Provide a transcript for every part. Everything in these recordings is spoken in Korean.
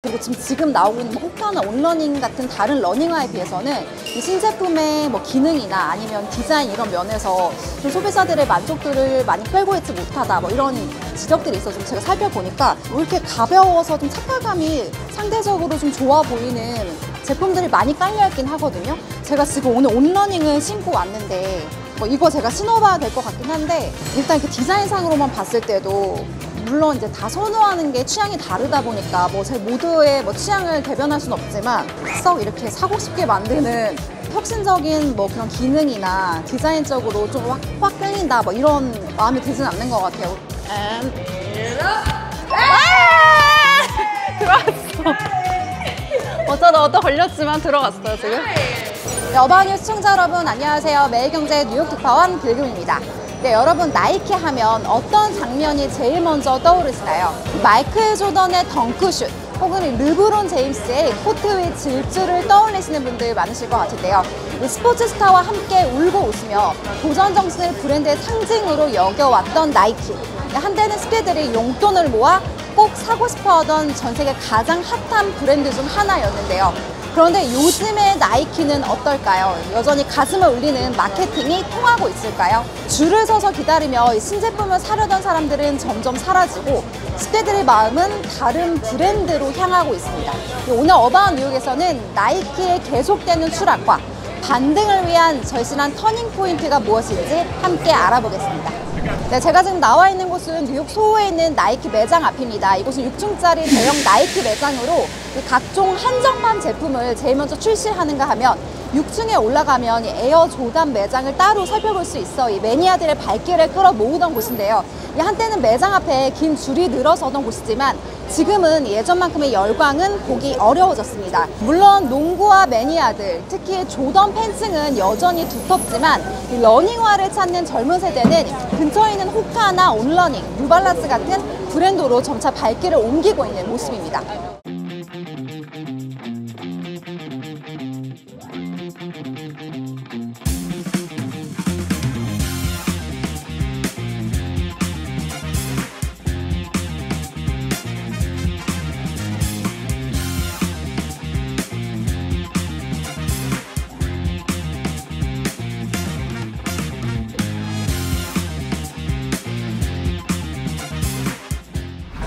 그리고 지금 나오고 있는 호카나 온러닝 같은 다른 러닝화에 비해서는 이 신제품의 뭐 기능이나 아니면 디자인 이런 면에서 좀 소비자들의 만족도를 많이 끌고 있지 못하다, 뭐 이런 지적들이 있어서 좀 제가 살펴보니까 뭐 이렇게 가벼워서 좀 착화감이 상대적으로 좀 좋아 보이는 제품들이 많이 깔려있긴 하거든요. 제가 지금 오늘 온러닝을 신고 왔는데 뭐 이거 제가 신어봐야 될 것 같긴 한데, 일단 이렇게 디자인상으로만 봤을 때도 물론 이제 다 선호하는 게 취향이 다르다 보니까 뭐 제 모두의 뭐 취향을 대변할 수는 없지만 썩 이렇게 사고 싶게 만드는 혁신적인 뭐 그런 기능이나 디자인적으로 좀 확 끌린다, 뭐 이런 마음이 들진 않는 것 같아요. 들어왔어. 어쩌다 얻어 걸렸지만 들어갔어요 지금. 네, 어바웃뉴스 시청자 여러분 안녕하세요. 매일경제 뉴욕 특파원 빌금입니다. 네, 여러분 나이키 하면 어떤 장면이 제일 먼저 떠오르시나요? 마이클 조던의 덩크슛 혹은 르브론 제임스의 코트 위 질주를 떠올리시는 분들 많으실 것 같은데요. 이 스포츠 스타와 함께 울고 웃으며 도전 정신을 브랜드의 상징으로 여겨왔던 나이키. 한때는 스피들이 용돈을 모아 꼭 사고 싶어 하던 전 세계 가장 핫한 브랜드 중 하나였는데요. 그런데 요즘의 나이키는 어떨까요? 여전히 가슴을 울리는 마케팅이 통하고 있을까요? 줄을 서서 기다리며 신제품을 사려던 사람들은 점점 사라지고 10대들의 마음은 다른 브랜드로 향하고 있습니다. 오늘 어바웃 뉴욕에서는 나이키의 계속되는 추락과 반등을 위한 절실한 터닝포인트가 무엇인지 함께 알아보겠습니다. 네, 제가 지금 나와 있는 곳은 뉴욕 소호에 있는 나이키 매장 앞입니다. 이곳은 6층짜리 대형 나이키 매장으로 각종 한정판 제품을 제일 먼저 출시하는가 하면 6층에 올라가면 에어 조단 매장을 따로 살펴볼 수 있어 이 매니아들의 발길을 끌어모으던 곳인데요. 한때는 매장 앞에 긴 줄이 늘어서던 곳이지만 지금은 예전만큼의 열광은 보기 어려워졌습니다. 물론 농구와 매니아들, 특히 조던 팬층은 여전히 두텁지만 이 러닝화를 찾는 젊은 세대는 근처에 있는 호카나 온러닝, 뉴발란스 같은 브랜드로 점차 발길을 옮기고 있는 모습입니다.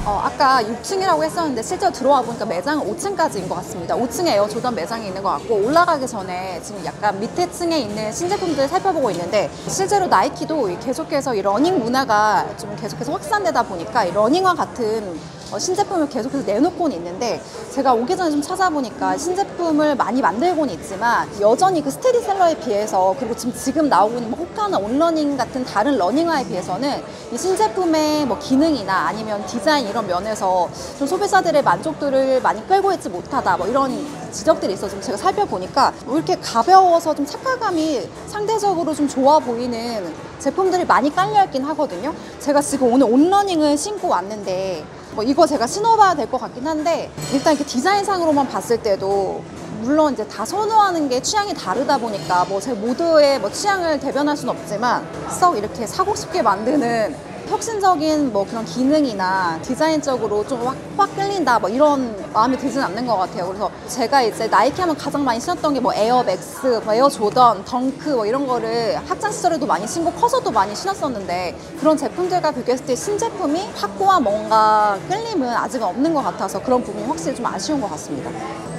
아까 6층이라고 했었는데 실제로 들어와 보니까 매장은 5층까지인 것 같습니다. 5층에 에어 조던 매장이 있는 것 같고, 올라가기 전에 지금 약간 밑에 층에 있는 신제품들 살펴보고 있는데, 실제로 나이키도 계속해서 이 러닝 문화가 좀 계속해서 확산되다 보니까 이 러닝화 같은 신제품을 계속해서 내놓고는 있는데, 제가 오기 전에 좀 찾아보니까 신제품을 많이 만들고는 있지만 여전히 그 스테디셀러에 비해서, 그리고 지금 나오고 있는 호카나 온러닝 같은 다른 러닝화에 비해서는 이 신제품의 뭐 기능이나 아니면 디자인 이런 면에서 좀 소비자들의 만족도를 많이 끌고 있지 못하다, 뭐 이런 지적들이 있어서 제가 살펴보니까 뭐 이렇게 가벼워서 좀 착화감이 상대적으로 좀 좋아 보이는 제품들이 많이 깔려있긴 하거든요. 제가 지금 오늘 온러닝을 신고 왔는데 뭐 이거 제가 신어봐야 될 것 같긴 한데, 일단 이렇게 디자인상으로만 봤을 때도 물론 이제 다 선호하는 게 취향이 다르다 보니까 뭐 제 모두의 뭐 취향을 대변할 수는 없지만 썩 이렇게 사고 싶게 만드는 혁신적인 뭐 그런 기능이나 디자인적으로 좀 확 끌린다, 뭐 이런 마음이 들진 않는 것 같아요. 그래서 제가 이제 나이키 하면 가장 많이 신었던 게 뭐 에어 맥스, 뭐 에어 조던, 덩크 뭐 이런 거를 학창 시절에도 많이 신고 커서도 많이 신었었는데, 그런 제품들과 비교했을 때 신제품이 확고한 뭔가 끌림은 아직은 없는 것 같아서 그런 부분이 확실히 좀 아쉬운 것 같습니다.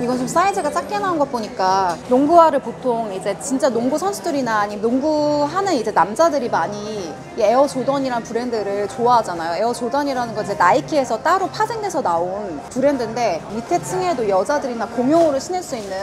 이건 좀 사이즈가 작게 나온 것 보니까 농구화를 보통 이제 진짜 농구 선수들이나 아니면 농구하는 이제 남자들이 많이 이 에어 조던이라는 브랜드를 좋아하잖아요. 에어 조던이라는 건 이제 나이키에서 따로 파생돼서 나온 브랜드인데, 밑에 층에도 여자들이나 공용으로 신을 수 있는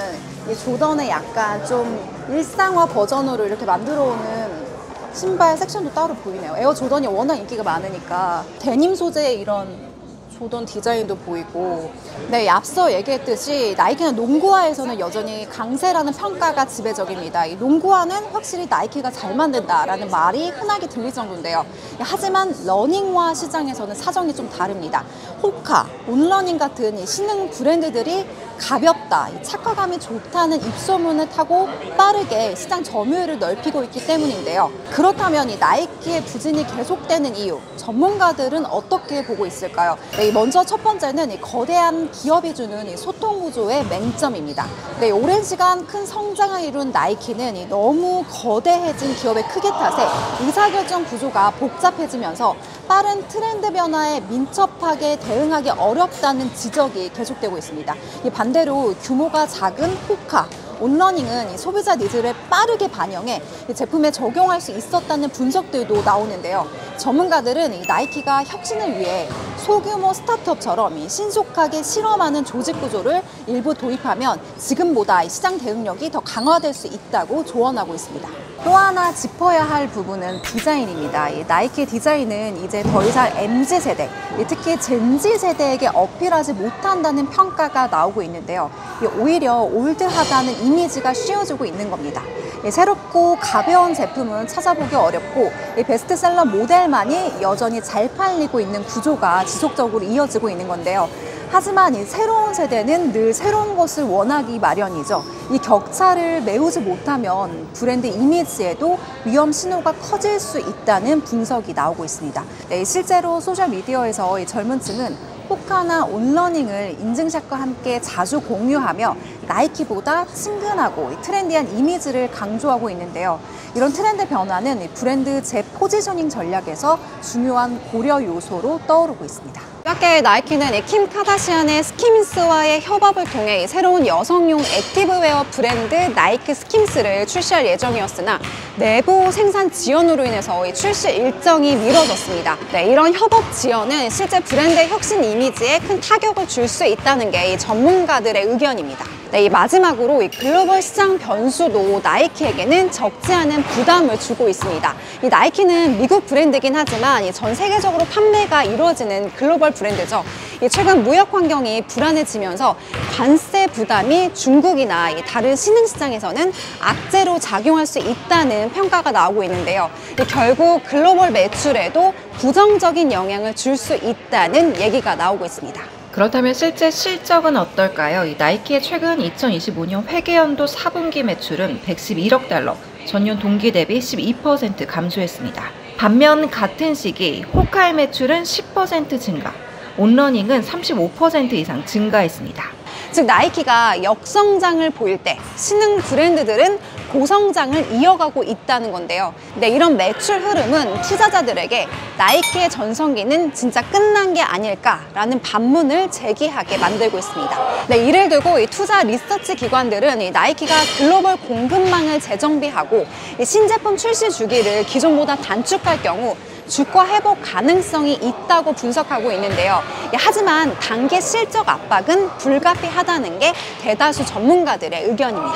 이 조던의 약간 좀 일상화 버전으로 이렇게 만들어 오는 신발 섹션도 따로 보이네요. 에어 조던이 워낙 인기가 많으니까 데님 소재의 이런 조던 디자인도 보이고. 네, 앞서 얘기했듯이 나이키는 농구화에서는 여전히 강세라는 평가가 지배적입니다. 이 농구화는 확실히 나이키가 잘 만든다라는 말이 흔하게 들릴 정도인데요. 하지만 러닝화 시장에서는 사정이 좀 다릅니다. 호카, 온러닝 같은 이 신흥 브랜드들이 가볍다, 착화감이 좋다는 입소문을 타고 빠르게 시장 점유율을 넓히고 있기 때문인데요. 그렇다면 이 나이키의 부진이 계속되는 이유, 전문가들은 어떻게 보고 있을까요? 네, 먼저 첫 번째는 이 거대한 기업이 주는 이 소통 구조의 맹점입니다. 네, 오랜 시간 큰 성장을 이룬 나이키는 이 너무 거대해진 기업의 크기 탓에 의사결정 구조가 복잡해지면서 빠른 트렌드 변화에 민첩하게 대응하기 어렵다는 지적이 계속되고 있습니다. 이 반대로 규모가 작은 호카, 온러닝은 이 소비자 니즈를 빠르게 반영해 이 제품에 적용할 수 있었다는 분석들도 나오는데요. 전문가들은 이 나이키가 혁신을 위해 소규모 스타트업처럼 이 신속하게 실험하는 조직 구조를 일부 도입하면 지금보다 이 시장 대응력이 더 강화될 수 있다고 조언하고 있습니다. 또 하나 짚어야 할 부분은 디자인입니다. 이 나이키 디자인은 이제 더 이상 MZ세대, 특히 젠지 세대에게 어필하지 못한다는 평가가 나오고 있는데요. 오히려 올드하다는 이미지가 씌워지고 있는 겁니다. 새롭고 가벼운 제품은 찾아보기 어렵고 베스트셀러 모델만이 여전히 잘 팔리고 있는 구조가 지속적으로 이어지고 있는 건데요. 하지만 이 새로운 세대는 늘 새로운 것을 원하기 마련이죠. 이 격차를 메우지 못하면 브랜드 이미지에도 위험 신호가 커질 수 있다는 분석이 나오고 있습니다. 네, 실제로 소셜미디어에서 이 젊은 층은 호카나 온러닝을 인증샷과 함께 자주 공유하며 나이키보다 친근하고 트렌디한 이미지를 강조하고 있는데요. 이런 트렌드 변화는 브랜드 재포지셔닝 전략에서 중요한 고려 요소로 떠오르고 있습니다. 이렇게 나이키는 킴 카다시안의 스킴스와의 협업을 통해 새로운 여성용 액티브웨어 브랜드 나이키 스킴스를 출시할 예정이었으나 내부 생산 지연으로 인해서 출시 일정이 미뤄졌습니다. 네, 이런 협업 지연은 실제 브랜드의 혁신 이미지에 큰 타격을 줄 수 있다는 게 전문가들의 의견입니다. 네, 마지막으로 이 글로벌 시장 변수도 나이키에게는 적지 않은 부담을 주고 있습니다. 이 나이키는 미국 브랜드긴 하지만 전 세계적으로 판매가 이루어지는 글로벌 브랜드죠. 최근 무역 환경이 불안해지면서 관세 부담이 중국이나 다른 신흥시장에서는 악재로 작용할 수 있다는 평가가 나오고 있는데요. 결국 글로벌 매출에도 부정적인 영향을 줄 수 있다는 얘기가 나오고 있습니다. 그렇다면 실제 실적은 어떨까요? 이 나이키의 최근 2025년 회계연도 4분기 매출은 111억 달러, 전년 동기 대비 12% 감소했습니다. 반면 같은 시기 호카의 매출은 10% 증가, 온러닝은 35% 이상 증가했습니다. 즉 나이키가 역성장을 보일 때 신흥 브랜드들은 고성장을 이어가고 있다는 건데요. 네, 이런 매출 흐름은 투자자들에게 나이키의 전성기는 진짜 끝난 게 아닐까라는 반문을 제기하게 만들고 있습니다. 네, 이를 두고 이 투자 리서치 기관들은 이 나이키가 글로벌 공급망을 재정비하고 이 신제품 출시 주기를 기존보다 단축할 경우 주가 회복 가능성이 있다고 분석하고 있는데요. 하지만 단기 실적 압박은 불가피하다는 게 대다수 전문가들의 의견입니다.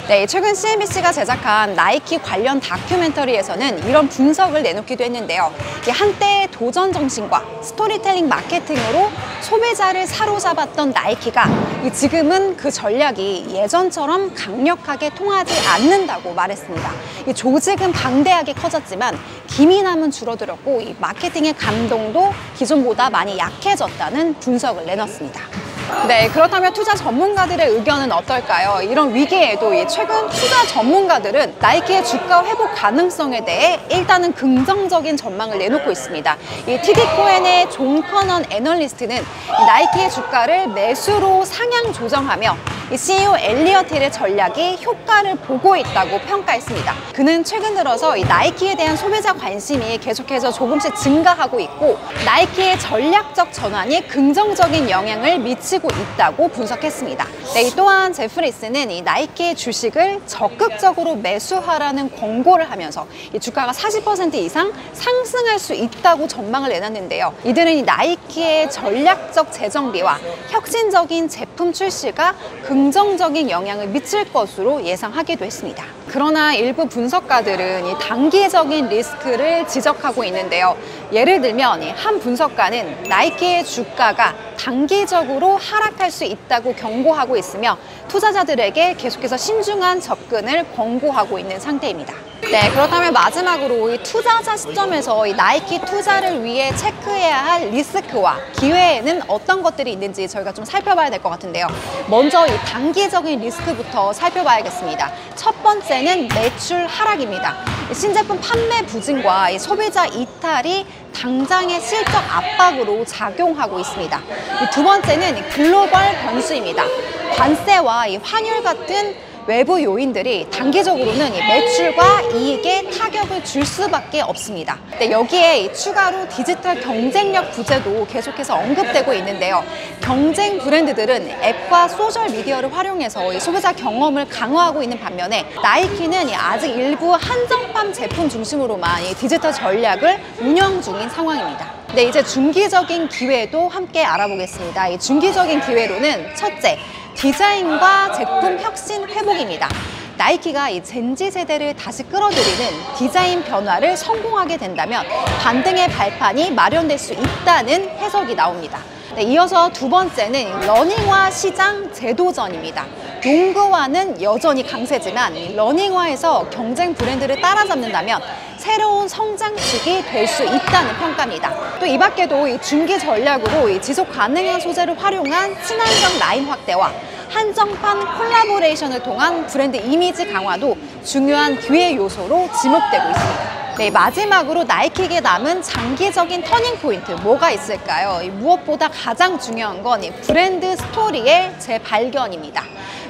네, 최근 CNBC가 제작한 나이키 관련 다큐멘터리에서는 이런 분석을 내놓기도 했는데요. 한때 도전 정신과 스토리텔링 마케팅으로 소비자를 사로잡았던 나이키가 지금은 그 전략이 예전처럼 강력하게 통하지 않는다고 말했습니다. 조직은 방대하게 커졌지만 기민함은 줄어들었고 이 마케팅의 감동도 기존보다 많이 약해졌다는 분석을 내놨습니다. 네, 그렇다면 투자 전문가들의 의견은 어떨까요? 이런 위기에도 최근 투자 전문가들은 나이키의 주가 회복 가능성에 대해 일단은 긍정적인 전망을 내놓고 있습니다. 이 TD 코엔의 존 커넌 애널리스트는 나이키의 주가를 매수로 상향 조정하며 CEO 엘리엇 힐의 전략이 효과를 보고 있다고 평가했습니다. 그는 최근 들어서 이 나이키에 대한 소비자 관심이 계속해서 조금씩 증가하고 있고 나이키의 전략적 전환이 긍정적인 영향을 미치고 있다고 분석했습니다. 네, 또한 제프리스는 이 나이키의 주식을 적극적으로 매수하라는 권고를 하면서 이 주가가 40% 이상 상승할 수 있다고 전망을 내놨는데요. 이들은 이 나이키의 전략적 재정비와 혁신적인 제품 출시가 긍정적인 영향을 미칠 것으로 예상하기도 했습니다. 그러나 일부 분석가들은 이 단기적인 리스크를 지적하고 있는데요. 예를 들면 한 분석가는 나이키의 주가가 단기적으로 하락할 수 있다고 경고하고 있으며 투자자들에게 계속해서 신중한 접근을 권고하고 있는 상태입니다. 네, 그렇다면 마지막으로 이 투자자 시점에서 이 나이키 투자를 위해 체크해야 할 리스크와 기회에는 어떤 것들이 있는지 저희가 좀 살펴봐야 될 것 같은데요. 먼저 이 단기적인 리스크부터 살펴봐야겠습니다. 첫 번째는 매출 하락입니다. 신제품 판매 부진과 이 소비자 이탈이 당장의 실적 압박으로 작용하고 있습니다. 두 번째는 글로벌 변수입니다. 관세와 이 환율 같은 외부 요인들이 단기적으로는 이 매출과 이익에 타격을 줄 수밖에 없습니다. 근데 여기에 추가로 디지털 경쟁력 부재도 계속해서 언급되고 있는데요. 경쟁 브랜드들은 앱과 소셜 미디어를 활용해서 이 소비자 경험을 강화하고 있는 반면에 나이키는 아직 일부 한정판 제품 중심으로만 이 디지털 전략을 운영 중인 상황입니다. 네, 이제 중기적인 기회도 함께 알아보겠습니다. 이 중기적인 기회로는 첫째, 디자인과 제품 혁신 회복입니다. 나이키가 이 젠지 세대를 다시 끌어들이는 디자인 변화를 성공하게 된다면 반등의 발판이 마련될 수 있다는 해석이 나옵니다. 네, 이어서 두 번째는 러닝화 시장 재도전입니다. 농구화는 여전히 강세지만 러닝화에서 경쟁 브랜드를 따라잡는다면 새로운 성장축이 될 수 있다는 평가입니다. 또 이 밖에도 이 중기 전략으로 이 지속 가능한 소재를 활용한 친환경 라인 확대와 한정판 콜라보레이션을 통한 브랜드 이미지 강화도 중요한 기회 요소로 지목되고 있습니다. 네, 마지막으로 나이키에게 남은 장기적인 터닝 포인트 뭐가 있을까요? 무엇보다 가장 중요한 건 이 브랜드 스토리의 재발견입니다.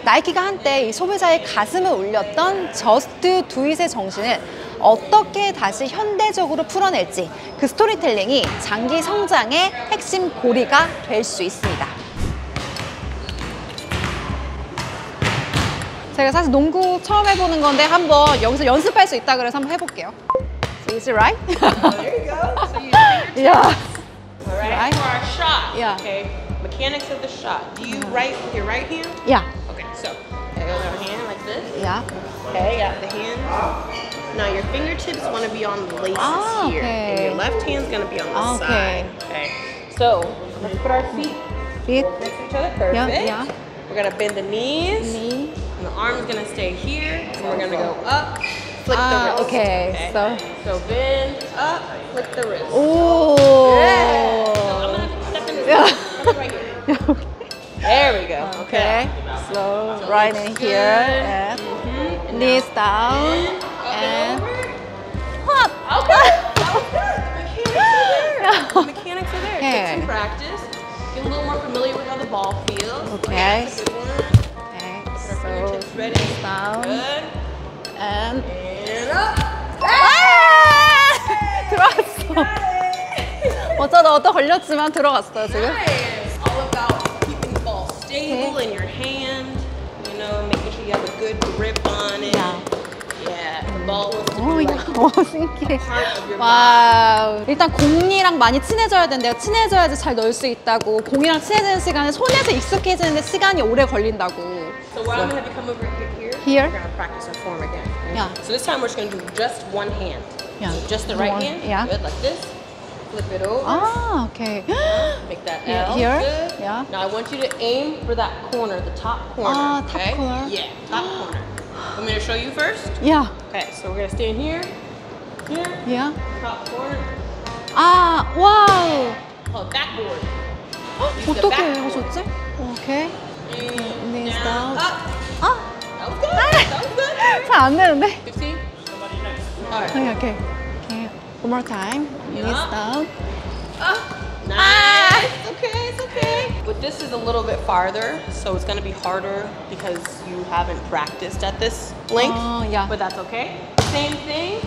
나이키가 한때 이 소비자의 가슴을 울렸던 저스트 두잇의 정신을 어떻게 다시 현대적으로 풀어낼지 그 스토리텔링이 장기 성장의 핵심 고리가 될 수 있습니다. 제가 사실 농구 처음 해보는 건데 한번 여기서 연습할 수 있다 그래서 한번 해볼게요. So is it right? There you go. So you Yeah. all right. Right. For our shot. Yeah. Okay. Mechanics of the shot. Do you write with your right hand? Yeah. Okay. So I got our hand like this. Yeah. Okay. Got the hand. Now your fingertips want to be on the laces here, okay. and your left hand's gonna be on the Okay. side. Okay. So let's put our feet Feet. next to each other. Perfect. Yeah. Yeah. We're gonna bend the knees. Knee. And the arm's gonna stay here, and we're gonna go up, flick the wrist. Okay. So bend up, flick the wrist. 오. Yeah. So I'm gonna step in this right here. There we go. Okay. So right in here. And And knees down. then up And and over. hop. Okay. That was good. The mechanics are there. Okay. Take some practice. Get a little more familiar with how the ball feels. Okay. That's a good one. Okay. Put our So fingertips ready. down. Good. And And up. 들어갔어. 어쩌다 걸렸지만 들어갔어요 지금. Nice. All about keeping the ball stable in your hand. You know, making sure you have a good grip on it. Yeah. Yeah. The ball wants to 오, be 이거 like 신기해. part of your body. 와우. 일단 공이랑 많이 친해져야 된대요. 친해져야지 잘 넣을 수 있다고. 공이랑 친해지는 시간은 손에서 익숙해지는데 시간이 오래 걸린다고. So what I'm gonna have you come over here. Here? We're gonna practice our form again. Okay? Yeah. So this time we're just gonna do just one hand. Yeah. So just the right One, hand. yeah. Good, like this. Flip it over. 아, 오케이. Make that Here, L. here? Good. Yeah. Now I want you to aim for that corner, the top corner. Ah, top okay? corner. Yeah, top corner. Want me to show you first? 야, Okay, so we're gonna stand here. Here. 야. Top corner. 아, 와우. Oh, backboard. Use the 어떻게 backboard. 하셨지? 오케이. And Knees down, down. up. 아, That was good. That was good. 잘 안 되는데? 15. All right. 오케이, 오케이. 오케이. One more time. Knees Yeah. down. Nice. It's okay. It's okay. But this is a little bit farther, so it's gonna be harder because you haven't practiced at this length. Oh, yeah. But that's okay. Same thing.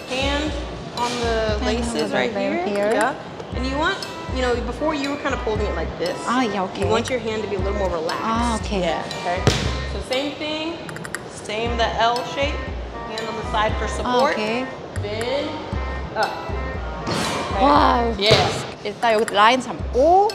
Hand on the Hand laces on the right here. here. Yeah. And you want, you know, before you were kind of holding it like this. 아, 야, 오케이. You want your hand to be a little more relaxed. Ah, okay. Yeah. Okay. So same thing. Same the L shape. Hand on the side for 아, support. 오케이. Bend up. Okay. 와우. Yes. 일단 여기 라인 잡고.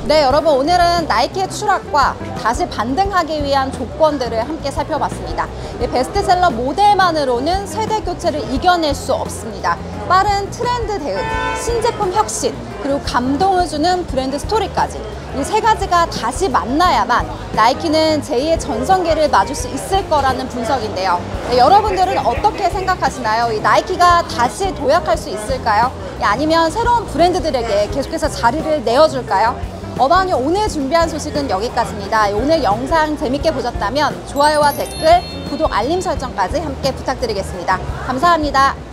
네, 여러분 오늘은 나이키의 추락과 다시 반등하기 위한 조건들을 함께 살펴봤습니다. 이 베스트셀러 모델만으로는 세대 교체를 이겨낼 수 없습니다. 빠른 트렌드 대응, 신제품 혁신, 그리고 감동을 주는 브랜드 스토리까지 이 세 가지가 다시 만나야만 나이키는 제2의 전성기를 맞을 수 있을 거라는 분석인데요. 네, 여러분들은 어떻게 생각하시나요? 이 나이키가 다시 도약할 수 있을까요? 아니면 새로운 브랜드들에게 계속해서 자리를 내어줄까요? 어바웃뉴 오늘 준비한 소식은 여기까지입니다. 오늘 영상 재밌게 보셨다면 좋아요와 댓글, 구독, 알림 설정까지 함께 부탁드리겠습니다. 감사합니다.